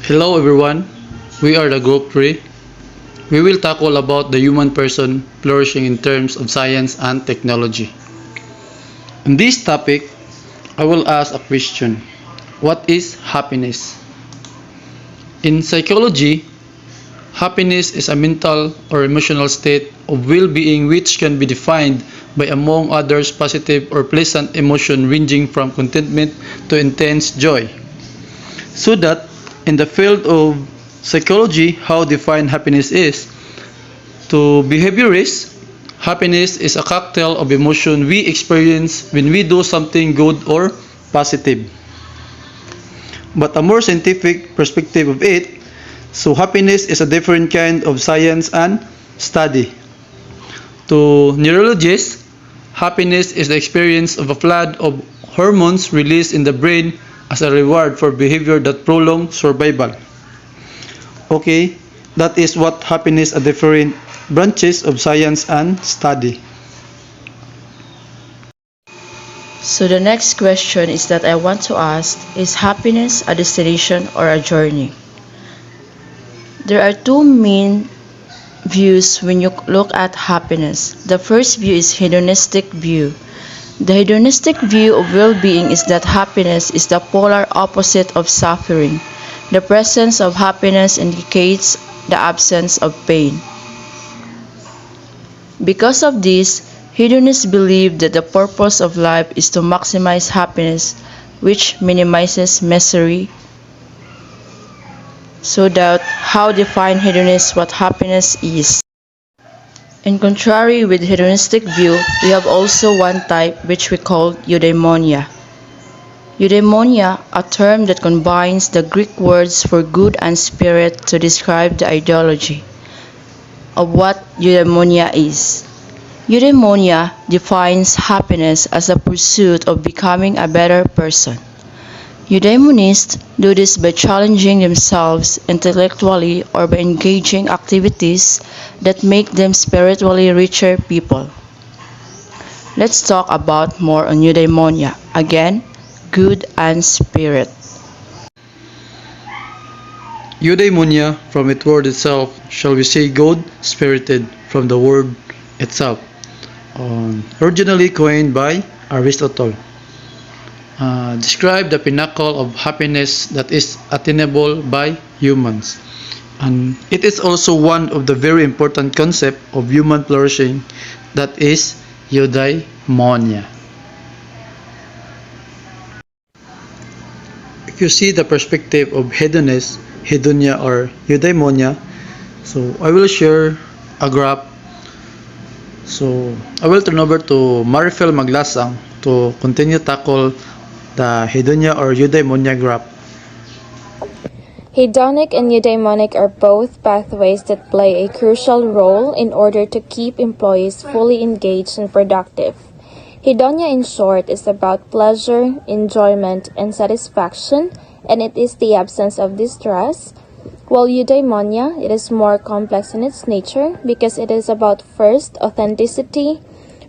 Hello everyone, we are the group 3. We will tackle about the human person flourishing in terms of science and technology. In this topic, I will ask a question. What is happiness? In psychology, happiness is a mental or emotional state of well-being which can be defined by among others positive or pleasant emotion ranging from contentment to intense joy. So that in the field of psychology, how defined happiness is. To behaviorists, happiness is a cocktail of emotion we experience when we do something good or positive. But a more scientific perspective of it, so happiness is a different kind of science and study. To neurologists, happiness is the experience of a flood of hormones released in the brain as a reward for behavior that prolongs survival. Okay, that is what happiness are different branches of science and study. So the next question is that I want to ask, is happiness a destination or a journey? There are two main views when you look at happiness. The first view is hedonistic view. The hedonistic view of well-being is that happiness is the polar opposite of suffering. The presence of happiness indicates the absence of pain. Because of this, hedonists believe that the purpose of life is to maximize happiness, which minimizes misery. So that how define hedonists what happiness is? In contrary with hedonistic view, we have also one type which we call eudaimonia. Eudaimonia, a term that combines the Greek words for good and spirit to describe the ideology of what eudaimonia is. Eudaimonia defines happiness as a pursuit of becoming a better person. Eudaimonists do this by challenging themselves intellectually or by engaging activities that make them spiritually richer people. Let's talk about more on eudaimonia. Again, good and spirit. Eudaimonia from its word itself, shall we say good-spirited from the word itself, originally coined by Aristotle. Describe the pinnacle of happiness that is attainable by humans. And it is also one of the very important concepts of human flourishing, that is eudaimonia. If you see the perspective of hedonist, hedonia or eudaimonia, so I will share a graph. So I will turn over to Marifel Maglasang to continue tackle the hedonia or eudaimonia graph. Hedonic and eudaimonic are both pathways that play a crucial role in order to keep employees fully engaged and productive. Hedonia, in short, is about pleasure, enjoyment, and satisfaction, and it is the absence of distress, while eudaimonia, it is more complex in its nature because it is about first, authenticity,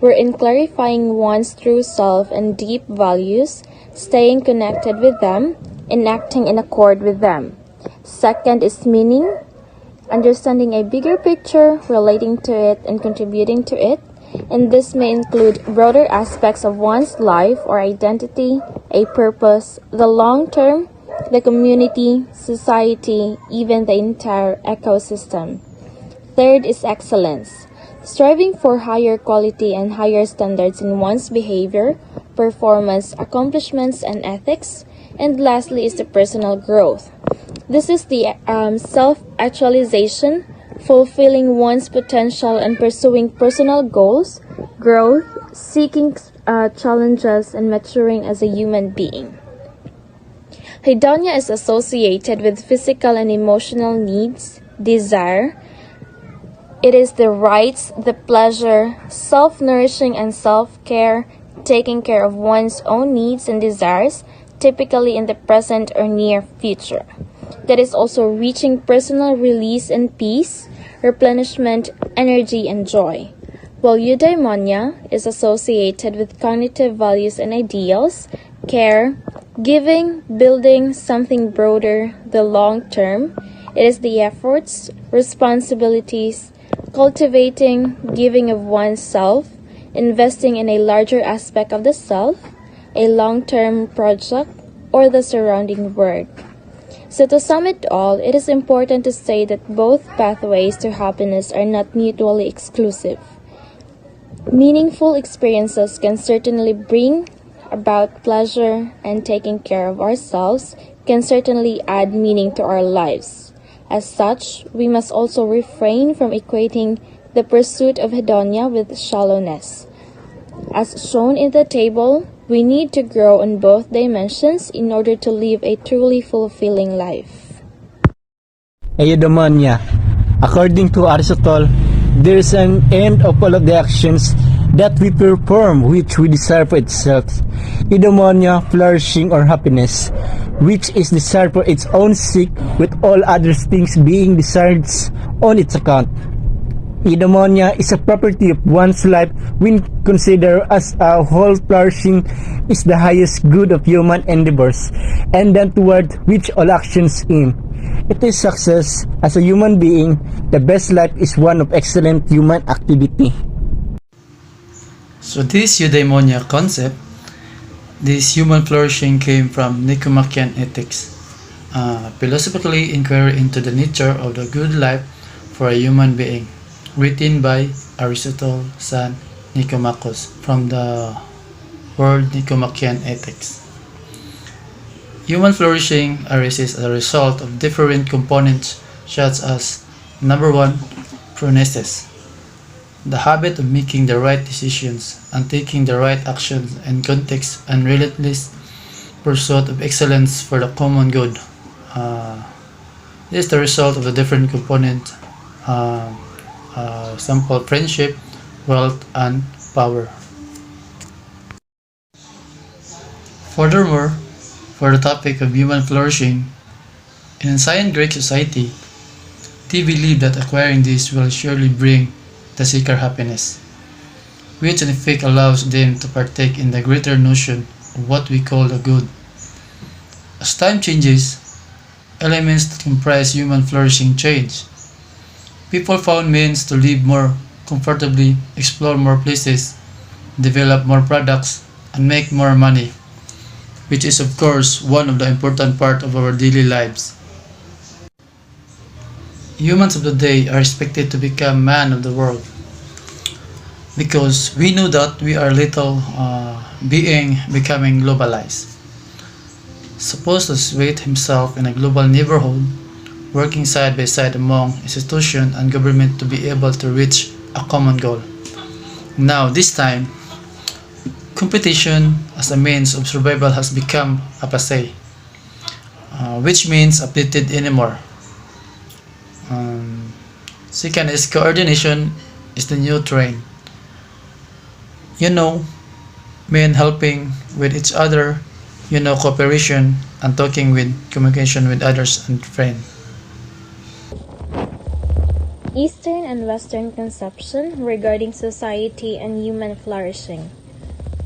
wherein clarifying one's true self and deep values, staying connected with them, and acting in accord with them. Second is meaning, understanding a bigger picture, relating to it, and contributing to it, and this may include broader aspects of one's life or identity, a purpose, the long term, the community, society, even the entire ecosystem. Third is excellence, striving for higher quality and higher standards in one's behavior, performance, accomplishments, and ethics. And lastly is the personal growth. This is the self-actualization, fulfilling one's potential and pursuing personal goals, growth, seeking challenges, and maturing as a human being. Hedonia is associated with physical and emotional needs, desire. It is the rights, the pleasure, self-nourishing and self-care, taking care of one's own needs and desires, typically in the present or near future. That is also reaching personal release and peace, replenishment, energy, and joy. While eudaimonia is associated with cognitive values and ideals, care, Giving, building something broader, the long term, it is the efforts, responsibilities, cultivating, giving of oneself, investing in a larger aspect of the self, a long-term project, or the surrounding world. So to sum it all, it is important to say that both pathways to happiness are not mutually exclusive. Meaningful experiences can certainly bring about pleasure, and taking care of ourselves can certainly add meaning to our lives. As such, we must also refrain from equating the pursuit of hedonia with shallowness. As shown in the table, we need to grow on both dimensions in order to live a truly fulfilling life. Eudaimonia. According to Aristotle, there is an end of all of the actions that we perform which we desire for itself. Eudaimonia, flourishing or happiness, which is desired for its own sake, with all other things being desired on its account. Eudaimonia is a property of one's life when considered as a whole. Flourishing is the highest good of human endeavors, and then toward which all actions aim. It is success. As a human being, the best life is one of excellent human activity. So this eudaimonia concept, this human flourishing came from Nicomachean ethics, philosophically inquiry into the nature of the good life for a human being, written by Aristotle, son Nicomachus, from the word Nicomachean ethics. Human flourishing arises as a result of different components such as number 1, phronesis, the habit of making the right decisions and taking the right actions in context and relentless pursuit of excellence for the common good. This is the result of the different components, example friendship, wealth, and power. Furthermore, for the topic of human flourishing, in ancient Greek society, they believed that acquiring this will surely bring the seeker happiness, which in effect allows them to partake in the greater notion of what we call the good. As time changes, elements that comprise human flourishing change. People found means to live more comfortably, explore more places, develop more products, and make more money, which is of course one of the important part of our daily lives. Humans of the day are expected to become man of the world because we know that we are little being becoming globalized. Suppose to situate himself in a global neighborhood, working side by side among institution and government to be able to reach a common goal. Now this time, competition as a means of survival has become a passe, which means updated anymore. Second is coordination is the new trend. Men helping with each other, cooperation and talking with communication with others and friends. Eastern and Western conception regarding society and human flourishing.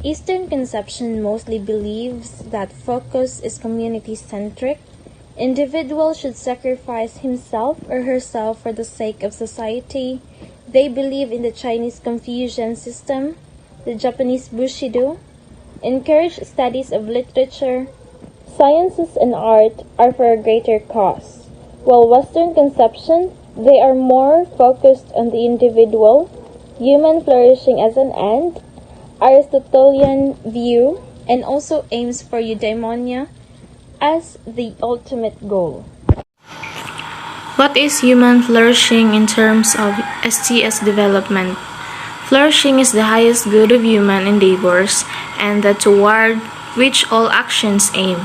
Eastern conception mostly believes that focus is community-centric. Individual should sacrifice himself or herself for the sake of society. They believe in the Chinese Confucian system, the Japanese Bushido, encourage studies of literature. Sciences and art are for a greater cause, while Western conception, they are more focused on the individual, human flourishing as an end, Aristotelian view, and also aims for eudaimonia as the ultimate goal. What is human flourishing in terms of STS development? Flourishing is the highest good of human endeavors and that toward which all actions aim.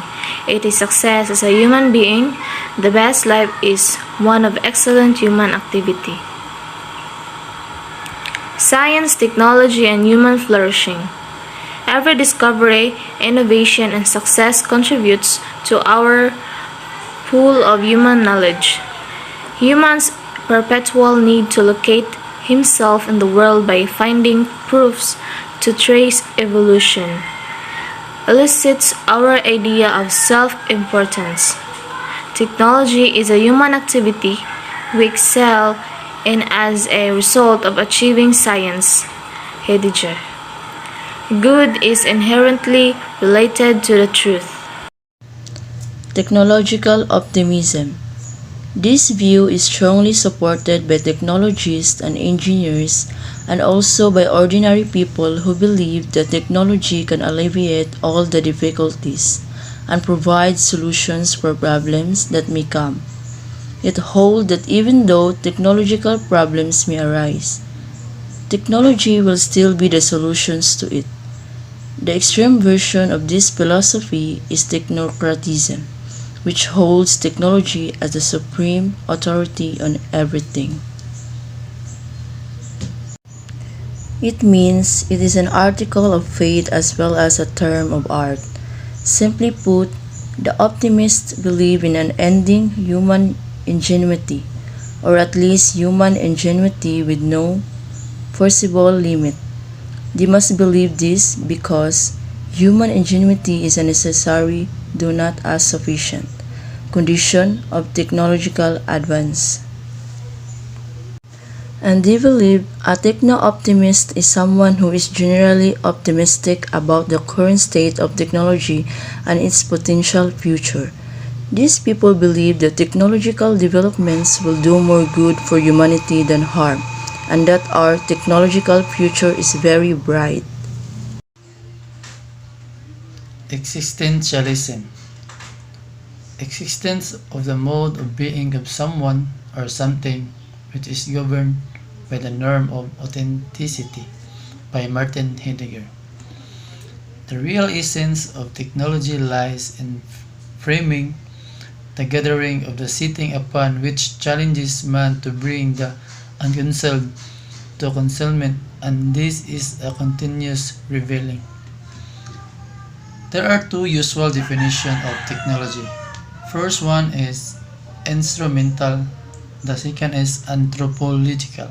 It is success as a human being. The best life is one of excellent human activity. Science, technology, and human flourishing. Every discovery, innovation, and success contributes to our pool of human knowledge. Humans' perpetual need to locate himself in the world by finding proofs to trace evolution. elicits our idea of self-importance. Technology is a human activity we excel in as a result of achieving science. Heidegger. Good is inherently related to the truth. Technological optimism. This view is strongly supported by technologists and engineers and also by ordinary people who believe that technology can alleviate all the difficulties and provide solutions for problems that may come. It holds that even though technological problems may arise, technology will still be the solutions to it. The extreme version of this philosophy is technocratism, which holds technology as the supreme authority on everything. It means it is an article of faith as well as a term of art. Simply put, the optimists believe in unending human ingenuity, or at least human ingenuity with no foreseeable limit. They must believe this because human ingenuity is a necessary, though not as sufficient, condition of technological advance. And they believe a techno-optimist is someone who is generally optimistic about the current state of technology and its potential future. These people believe that technological developments will do more good for humanity than harm, and that our technological future is very bright. Existentialism. Existence of the mode of being of someone or something which is governed by the norm of authenticity by Martin Heidegger. The real essence of technology lies in framing the gathering of the sitting upon which challenges man to bring the unconcealed to concealment, and this is a continuous revealing. There are two usual definitions of technology. First one is instrumental, the second is anthropological.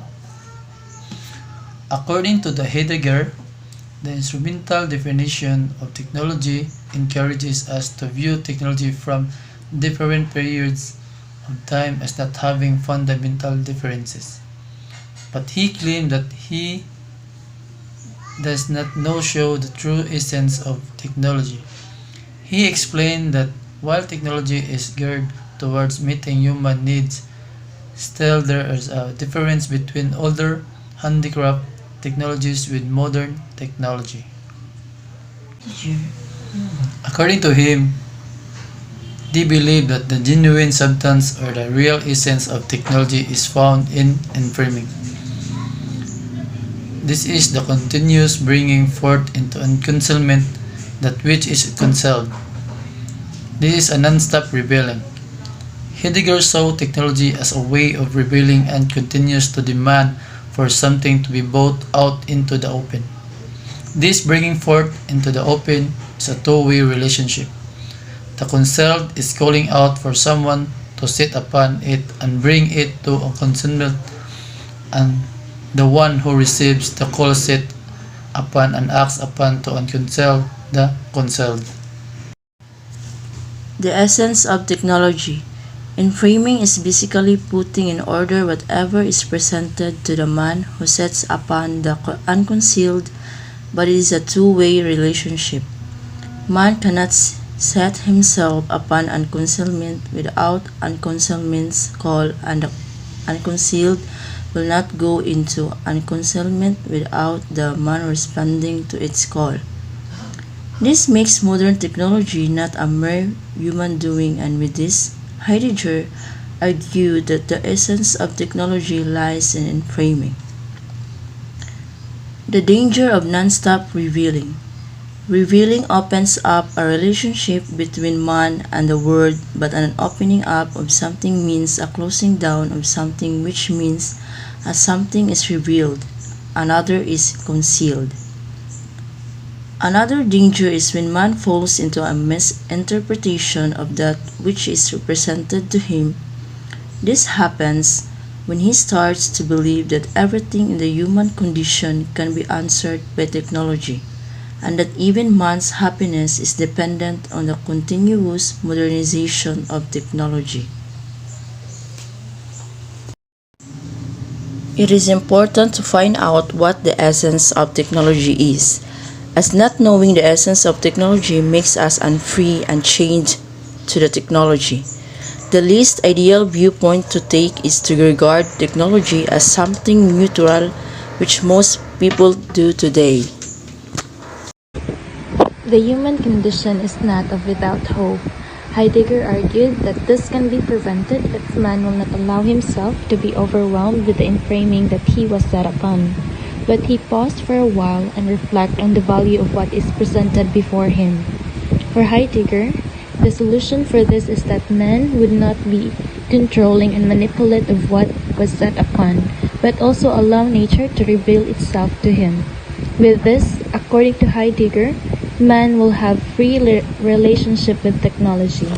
According to the Heidegger, the instrumental definition of technology encourages us to view technology from different periods of time as not having fundamental differences. But he claimed that he does not know show the true essence of technology. He explained that while technology is geared towards meeting human needs, still there is a difference between older handicraft technologies with modern technology. According to him, they believe that the genuine substance or the real essence of technology is found in framing. This is the continuous bringing forth into unconcealment that which is concealed. This is a non-stop revealing. Heidegger saw technology as a way of revealing and continues to demand for something to be brought out into the open. This bringing forth into the open is a two-way relationship. The concealed is calling out for someone to sit upon it and bring it to a concealment, and the one who receives the call sit upon and acts upon to unconceal the concealed. The essence of technology. Framing is basically putting in order whatever is presented to the man who sets upon the unconcealed, but it is a two-way relationship. Man cannot set himself upon unconcealment without unconcealment's call, and the unconcealed will not go into unconcealment without the man responding to its call. This makes modern technology not a mere human doing, and with this, Heidegger argued that the essence of technology lies in framing. The danger of non-stop revealing. Revealing opens up a relationship between man and the world, but an opening up of something means a closing down of something, which means as something is revealed, another is concealed. Another danger is when man falls into a misinterpretation of that which is represented to him. This happens when he starts to believe that everything in the human condition can be answered by technology, and that even man's happiness is dependent on the continuous modernization of technology. It is important to find out what the essence of technology is, as not knowing the essence of technology makes us unfree and chained to the technology. The least ideal viewpoint to take is to regard technology as something neutral, which most people do today. The human condition is not of without hope. Heidegger argued that this can be prevented if man will not allow himself to be overwhelmed with the inframing that he was set upon. But he paused for a while and reflected on the value of what is presented before him. For Heidegger, the solution for this is that man would not be controlling and manipulate of what was set upon, but also allow nature to reveal itself to him. With this, according to Heidegger, man will have free relationship with technology.